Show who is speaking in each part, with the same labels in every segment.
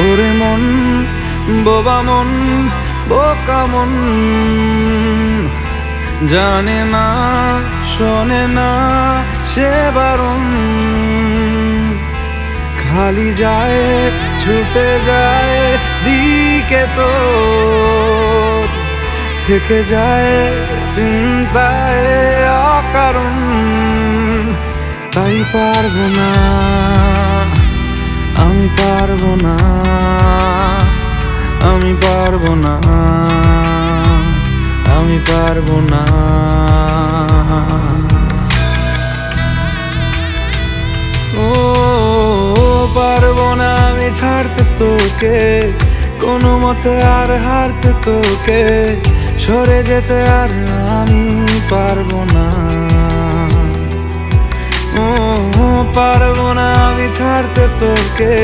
Speaker 1: ওরে মন, বোবা মন, বোকা মন, জানে না শোনে না সে বারণ, খালি যায় ছুটে যায় দিকে তো থেকে যায় চিন্তায় অকারণ। তাই পারবো না, আমি পারবো না, আমি পারবো না, আমি পারবো না। ও পারবো না আমি ছাড়তে তোকে, কোনো মতে আর হারতে তোকে, সরে যেতে আর আমি পারবো না। ও পারবো না আমি ছাড়তে তোকে,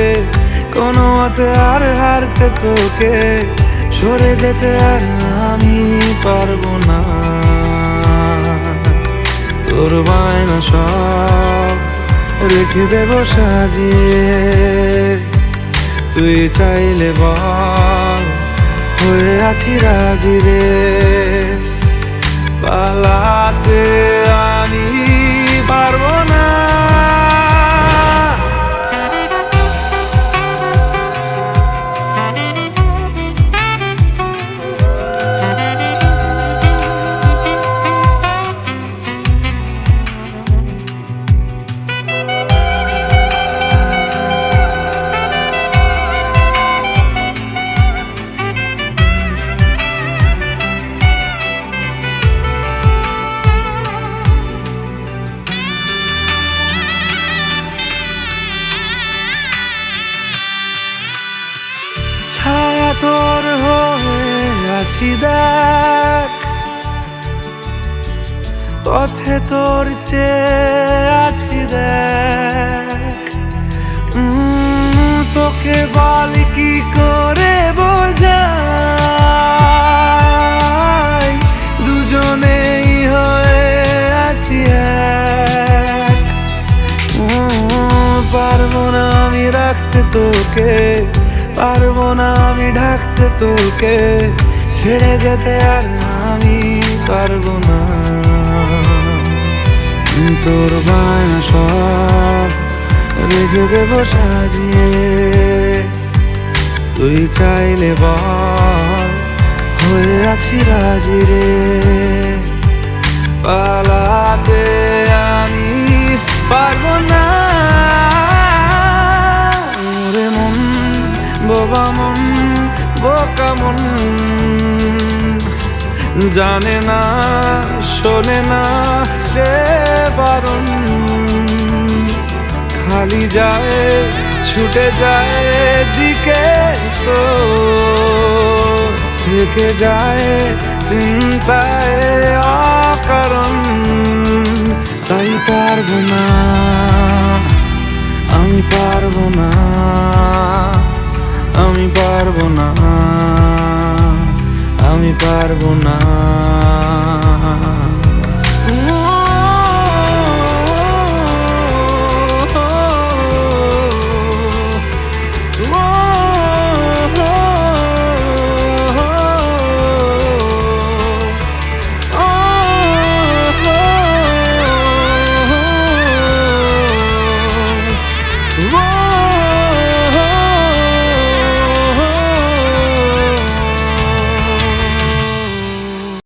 Speaker 1: কোনো মতে আর হারতে তোকে, সরে যেতে আর আমি পারবো না। তোর বায়না সব রেখে দেব সাজিয়ে, তুই চাইলে বল হয়ে আছি রাজি রে। পালাতে আমি পারবো না। ছায়া তোর হয়ে আছি দেখ, পথে তোর চেয়ে আছি দেখ। তোকে বল কি করে বোঝাই, দুজনেই হয়ে আছি এক। পারবো না আমি রাখতে তোকে, পারবো না আমি ঢাকতে তোকে, ছেড়ে যেতে আর আমি পারবো না। তোর বায়না সব রেখে দেব সাজিয়ে, তুই চাইলে বল হয়ে আছি রাজি রে। পালাতে আমি পারবো না। ওরে মন, বোবা মন, বোকা মন, জানে না শোনে না সে বারণ, খালি যায় ছুটে যায় দিকে তো থেকে যায় চিন্তায় অকারণ। তাই পারবো না, আমি পারবো না, আমি পারবো না, আমি পারবো না।